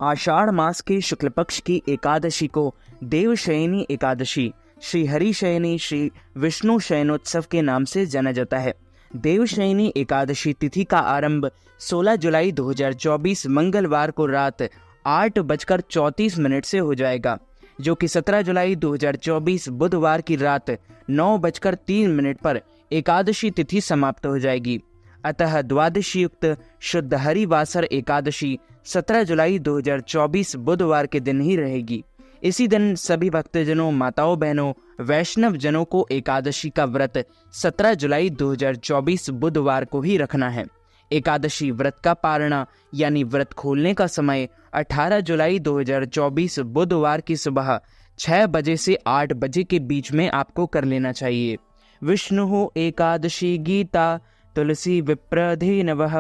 आषाढ़ मास के शुक्ल पक्ष की एकादशी को देवशयनी एकादशी, श्री हरिशयनी, श्री विष्णु शयनोत्सव के नाम से जाना जाता है। देवशयनी एकादशी तिथि का आरंभ 16 जुलाई 2024 मंगलवार को रात 8:34 से हो जाएगा, जो कि 17 जुलाई 2024 बुधवार की रात 9:03 पर एकादशी तिथि समाप्त हो जाएगी। अतः द्वादशी युक्त शुद्ध हरिवासर एकादशी 17 जुलाई 2024 बुधवार के दिन ही रहेगी। इसी दिन सभी भक्तजनों, माताओं, बहनों, वैष्णव जनों को एकादशी का व्रत 17 जुलाई 2024 बुधवार को ही रखना है। एकादशी व्रत का पारणा यानी व्रत खोलने का समय 18 जुलाई 2024 बुधवार की सुबह 6 बजे से 8 बजे के बीच में आपको कर लेना चाहिए। विष्णु एकादशी गीता तुलसी विप्रधे नवः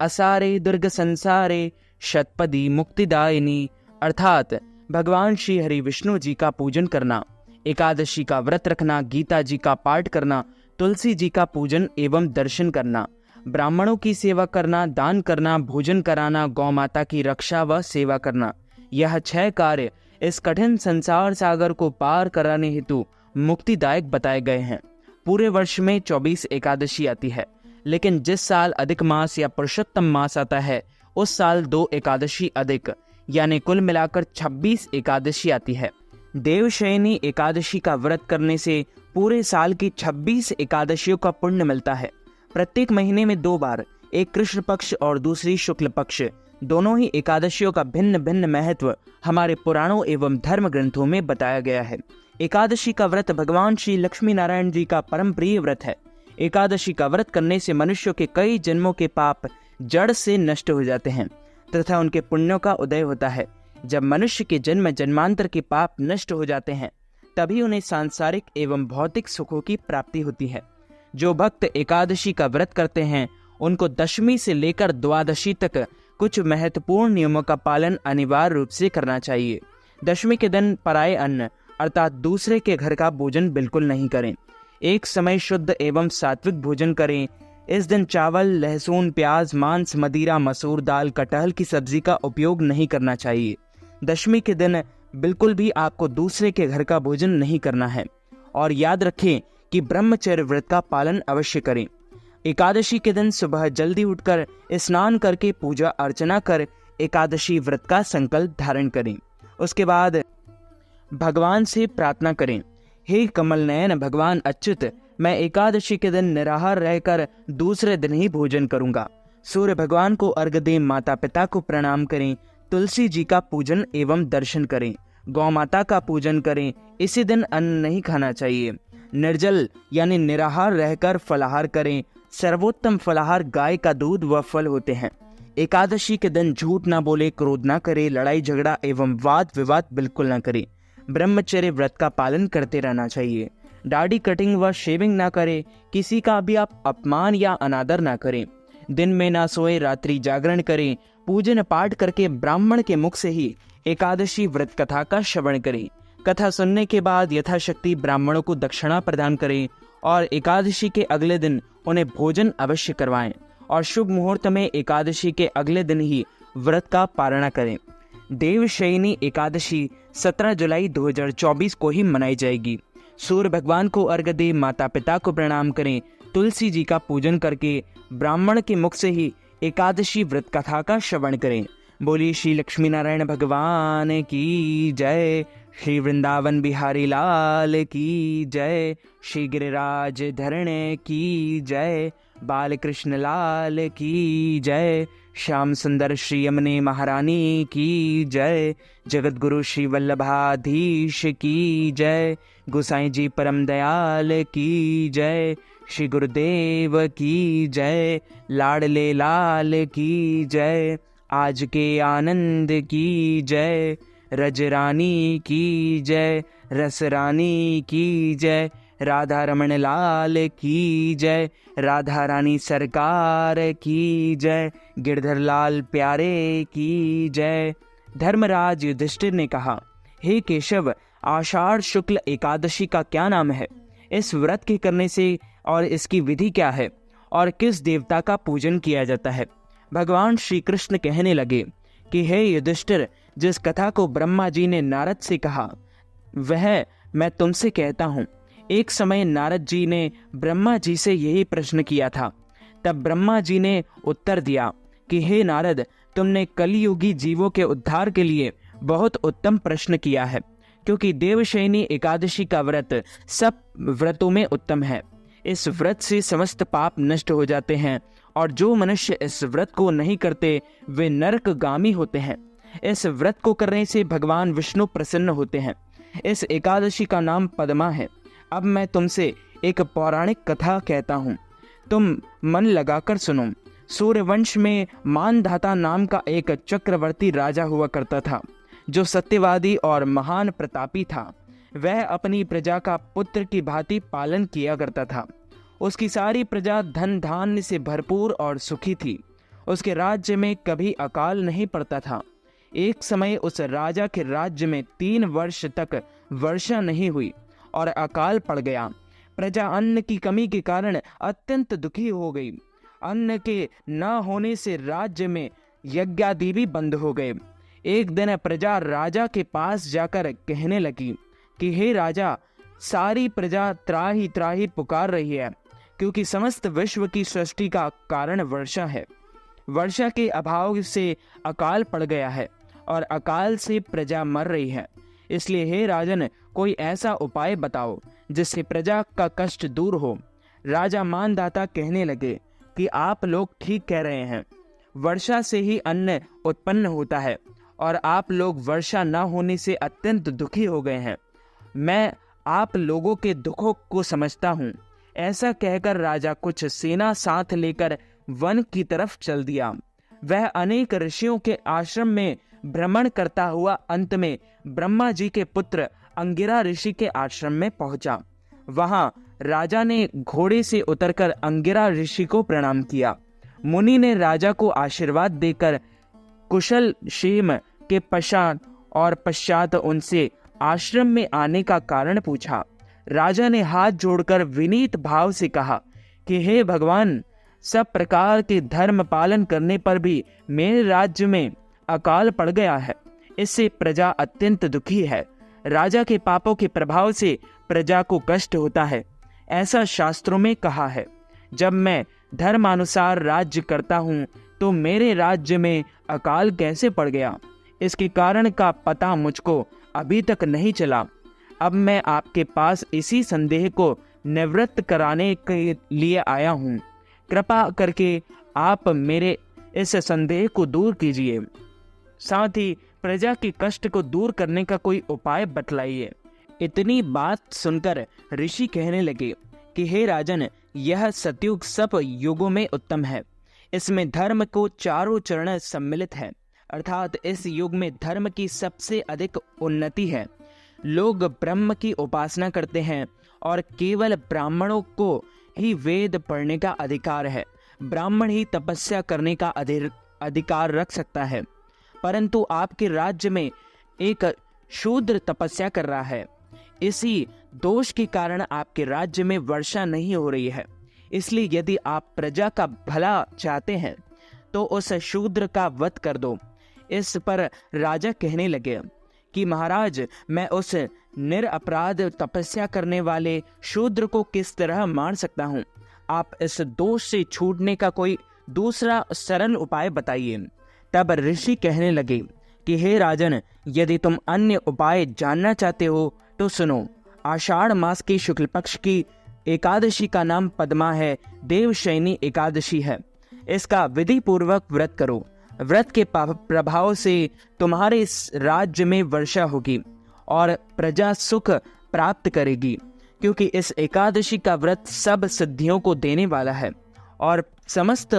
असारे दुर्ग संसारे शतपदी मुक्तिदायिनी, अर्थात भगवान श्री हरि विष्णु जी का पूजन करना, एकादशी का व्रत रखना, गीता जी का पाठ करना, तुलसी जी का पूजन एवं दर्शन करना, ब्राह्मणों की सेवा करना, दान करना, भोजन कराना, गौ माता की रक्षा व सेवा करना, यह 6 कार्य इस कठिन संसार सागर को पार कराने हेतु मुक्तिदायक बताए गए हैं। पूरे वर्ष में 24 एकादशी आती है, लेकिन जिस साल अधिक मास या पुरुषोत्तम मास आता है उस साल 2 एकादशी अधिक, यानी कुल मिलाकर 26 एकादशी आती है। देवशयनी एकादशी का व्रत करने से पूरे साल की 26 एकादशियों का पुण्य मिलता है। प्रत्येक महीने में 2 बार, एक कृष्ण पक्ष और दूसरी शुक्ल पक्ष, दोनों ही एकादशियों का भिन्न भिन्न महत्व हमारे पुराणों एवं धर्म ग्रंथों में बताया गया है। एकादशी का व्रत भगवान श्री लक्ष्मी नारायण जी का परम प्रिय व्रत है। एकादशी का व्रत करने से मनुष्यों के कई जन्मों के पाप जड़ से नष्ट हो जाते हैं तथा उनके पुण्यों का उदय होता है। जब मनुष्य के जन्म जन्मांतर के पाप नष्ट हो जाते हैं तभी उन्हें सांसारिक एवं भौतिक सुखों की प्राप्ति होती है। जो भक्त एकादशी का व्रत करते हैं उनको दशमी से लेकर द्वादशी तक कुछ महत्वपूर्ण नियमों का पालन अनिवार्य रूप से करना चाहिए। दशमी के दिन पराये अन्न अर्थात दूसरे के घर का भोजन बिल्कुल नहीं करें। एक समय शुद्ध एवं सात्विक भोजन करें। इस दिन चावल, लहसुन, प्याज, मांस, मदिरा, मसूर दाल, कटहल की सब्जी का उपयोग नहीं करना चाहिए। दशमी के दिन बिल्कुल भी आपको दूसरे के घर का भोजन नहीं करना है। और याद रखें कि ब्रह्मचर्य व्रत का पालन अवश्य करें। एकादशी के दिन सुबह जल्दी उठकर स्नान करके पूजा अर्चना कर एकादशी व्रत का संकल्प धारण करें। उसके बाद भगवान से प्रार्थना करें, हे कमल नयन भगवान अच्युत, मैं एकादशी के दिन निराहार रहकर दूसरे दिन ही भोजन करूंगा। सूर्य भगवान को अर्घ्य दें, माता पिता को प्रणाम करें, तुलसी जी का पूजन एवं दर्शन करें, गौ माता का पूजन करें। इसी दिन अन्न नहीं खाना चाहिए। निर्जल यानी निराहार रहकर फलाहार करें। सर्वोत्तम फलाहार गाय का दूध व फल होते हैं। एकादशी के दिन झूठ ना बोले, क्रोध ना करे, लड़ाई झगड़ा एवं वाद विवाद बिल्कुल ना करे। ब्रह्मचर्य व्रत का पालन करते रहना चाहिए। दाढ़ी कटिंग व शेविंग ना करें। किसी का भी आप अपमान या अनादर ना करें। दिन में ना सोए, रात्रि जागरण करें। पूजन पाठ करके ब्राह्मण के मुख से ही एकादशी व्रत कथा का श्रवण करें। कथा सुनने के बाद यथाशक्ति ब्राह्मणों को दक्षिणा प्रदान करें और एकादशी के अगले दिन उन्हें भोजन अवश्य करवाएं और शुभ मुहूर्त में एकादशी के अगले दिन ही व्रत का पारणा करें। देवशयनी एकादशी 17 जुलाई 2024 को ही मनाई जाएगी। सूर्य भगवान को अर्घ्य दें, माता पिता को प्रणाम करें, तुलसी जी का पूजन करके ब्राह्मण के मुख से ही एकादशी व्रत कथा का श्रवण करें। बोली श्री लक्ष्मी नारायण भगवान की जय, श्री वृंदावन बिहारी लाल की जय, श्री गिरिराज धरण की जय, बाल कृष्ण लाल की जय, श्याम सुंदर श्री यमुने महारानी की जय, जगत गुरु श्री वल्लभाधीश की जय, गोसाई जी परम दयाल की जय, श्री गुरुदेव की जय, लाडले लाल की जय, आज के आनंद की जय, रज रानी की जय, रस रानी की जय, राधा रमण लाल की जय, राधा रानी सरकार की जय, गिरधर लाल प्यारे की जय। धर्मराज युधिष्ठिर ने कहा, हे केशव, आषाढ़ शुक्ल एकादशी का क्या नाम है? इस व्रत के करने से और इसकी विधि क्या है और किस देवता का पूजन किया जाता है? भगवान श्री कृष्ण कहने लगे, कि हे युधिष्ठिर, जिस कथा को ब्रह्मा जी ने नारद से कहा वह मैं तुमसे कहता हूँ। एक समय नारद जी ने ब्रह्मा जी से यही प्रश्न किया था। तब ब्रह्मा जी ने उत्तर दिया कि हे नारद, तुमने कलियुगी जीवों के उद्धार के लिए बहुत उत्तम प्रश्न किया है, क्योंकि देवशयनी एकादशी का व्रत सब व्रतों में उत्तम है। इस व्रत से समस्त पाप नष्ट हो जाते हैं और जो मनुष्य इस व्रत को नहीं करते वे नरकगामी होते हैं। इस व्रत को करने से भगवान विष्णु प्रसन्न होते हैं। इस एकादशी का नाम पद्मा है। अब मैं तुमसे एक पौराणिक कथा कहता हूँ, तुम मन लगाकर सुनो। सूर्यवंश में मानधाता नाम का एक चक्रवर्ती राजा हुआ करता था, जो सत्यवादी और महान प्रतापी था। वह अपनी प्रजा का पुत्र की भांति पालन किया करता था। उसकी सारी प्रजा धन धान्य से भरपूर और सुखी थी। उसके राज्य में कभी अकाल नहीं पड़ता था। एक समय उस राजा के राज्य में 3 वर्ष तक वर्षा नहीं हुई और अकाल पड़ गया। प्रजा अन्न की कमी के कारण अत्यंत दुखी हो गई। अन्न के न होने से राज्य में यज्ञादि भी बंद हो गए। एक दिन प्रजा राजा के पास जाकर कहने लगी कि हे राजा, सारी प्रजा त्राही त्राही पुकार रही है, क्योंकि समस्त विश्व की सृष्टि का कारण वर्षा है। वर्षा के अभाव से अकाल पड़ गया है और अकाल से प्रजा मर रही है। इसलिए हे राजन, कोई ऐसा उपाय बताओ जिससे प्रजा का कष्ट दूर हो। राजा मानधाता कहने लगे कि आप लोग ठीक कह रहे हैं। वर्षा से ही अन्न उत्पन्न होता है और आप लोग वर्षा न होने से अत्यंत दुखी हो गए हैं। मैं आप लोगों के दुखों को समझता हूँ। ऐसा कहकर राजा कुछ सेना साथ लेकर वन की तरफ चल दिया। वह अनेक ऋषियों के आश्रम में भ्रमण करता हुआ अंत में ब्रह्मा जी के पुत्र अंगिरा ऋषि के आश्रम में पहुंचा। वहां राजा ने घोड़े से उतरकर अंगिरा ऋषि को प्रणाम किया। मुनि ने राजा को आशीर्वाद देकर कुशल क्षेम के पश्चात उनसे आश्रम में आने का कारण पूछा। राजा ने हाथ जोड़कर विनीत भाव से कहा कि हे भगवान, सब प्रकार के धर्म पालन करने पर भी मेरे राज्य में अकाल पड़ गया है। इससे प्रजा अत्यंत दुखी है। राजा के पापों के प्रभाव से प्रजा को कष्ट होता है। ऐसा शास्त्रों में कहा है। जब मैं धर्मानुसार राज्य करता हूँ तो मेरे राज्य में अकाल कैसे पड़ गया, इसके कारण का पता मुझको अभी तक नहीं चला। अब मैं आपके पास इसी संदेह को निवृत्त कराने के लिए आया हूँ। कृपा करके आप मेरे इस संदेह को दूर कीजिए, साथ ही प्रजा के कष्ट को दूर करने का कोई उपाय बतलाइए। इतनी बात सुनकर ऋषि कहने लगे कि हे राजन, यह सतयुग सब युगों में उत्तम है। इसमें धर्म को चारों चरण सम्मिलित है, अर्थात इस युग में धर्म की सबसे अधिक उन्नति है। लोग ब्रह्म की उपासना करते हैं और केवल ब्राह्मणों को ही वेद पढ़ने का अधिकार है। ब्राह्मण ही तपस्या करने का अधिकार रख सकता है, परंतु आपके राज्य में एक शूद्र तपस्या कर रहा है। इसी दोष के कारण आपके राज्य में वर्षा नहीं हो रही है। इसलिए यदि आप प्रजा का भला चाहते हैं तो उस शूद्र का वध कर दो। इस पर राजा कहने लगे कि महाराज, मैं उस निरपराध तपस्या करने वाले शूद्र को किस तरह मार सकता हूँ? आप इस दोष से छूटने का कोई दूसरा सरल उपाय बताइए। तब ऋषि कहने लगे कि हे राजन, यदि तुम अन्य उपाय जानना चाहते हो तो सुनो। आषाढ़ मास की शुक्ल पक्ष की एकादशी का नाम पद्मा है। देवशयनी एकादशी है। इसका विधि पूर्वक व्रत करो। व्रत के प्रभाव से तुम्हारे इस राज्य में वर्षा होगी और प्रजा सुख प्राप्त करेगी, क्योंकि इस एकादशी का व्रत सब सिद्धियों को देने वाला है और समस्त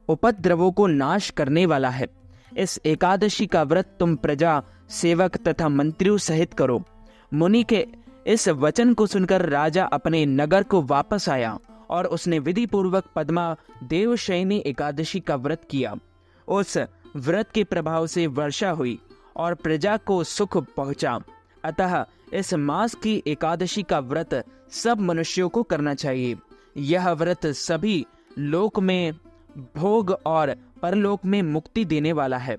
उपद्रवों को नाश करने वाला है। इस एकादशी का व्रत तुम प्रजा, सेवक तथा मंत्रियों सहित करो। मुनि के इस वचन को सुनकर राजा अपने नगर को वापस आया और उसने विधि पूर्वक पद्मा देवशयनी एकादशी का व्रत किया। उस व्रत के प्रभाव से वर्षा हुई और प्रजा को सुख पहुंचा। अतः इस मास की एकादशी का व्रत सब मनुष्यों को करना चाहिए। यह व्रत सभी लोक में भोग और परलोक में मुक्ति देने वाला है।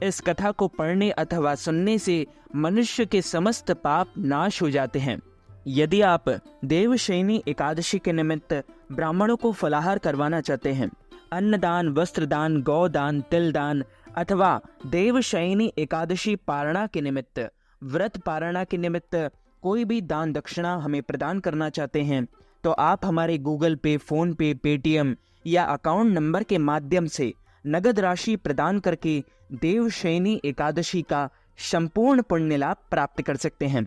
इस कथा को पढ़ने अथवा सुनने से मनुष्य के समस्त पाप नाश हो जाते हैं। यदि आप देवशयनी एकादशी के निमित्त ब्राह्मणों को फलाहार करवाना चाहते हैं, अन्नदान, वस्त्रदान, गौदान, तिलदान अथवा देवशयनी एकादशी पारणा के निमित्त, व्रत पारणा के निमित्त कोई भी दान दक्षिणा हमें प्रदान करना चाहते हैं, तो आप हमारे गूगल पे, फोन पे, पेटीएम या अकाउंट नंबर के माध्यम से नगद राशि प्रदान करके देवशयनी एकादशी का संपूर्ण पुण्य लाभ प्राप्त कर सकते हैं।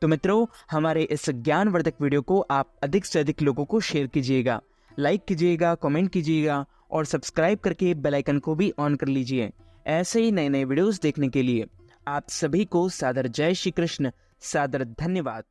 तो मित्रों, हमारे इस ज्ञानवर्धक वीडियो को आप अधिक से अधिक लोगों को शेयर कीजिएगा, लाइक कीजिएगा, कमेंट कीजिएगा और सब्सक्राइब करके बेल आइकन को भी ऑन कर लीजिए। ऐसे ही नए नए वीडियोस देखने के लिए आप सभी को सादर जय श्री कृष्ण, सादर धन्यवाद।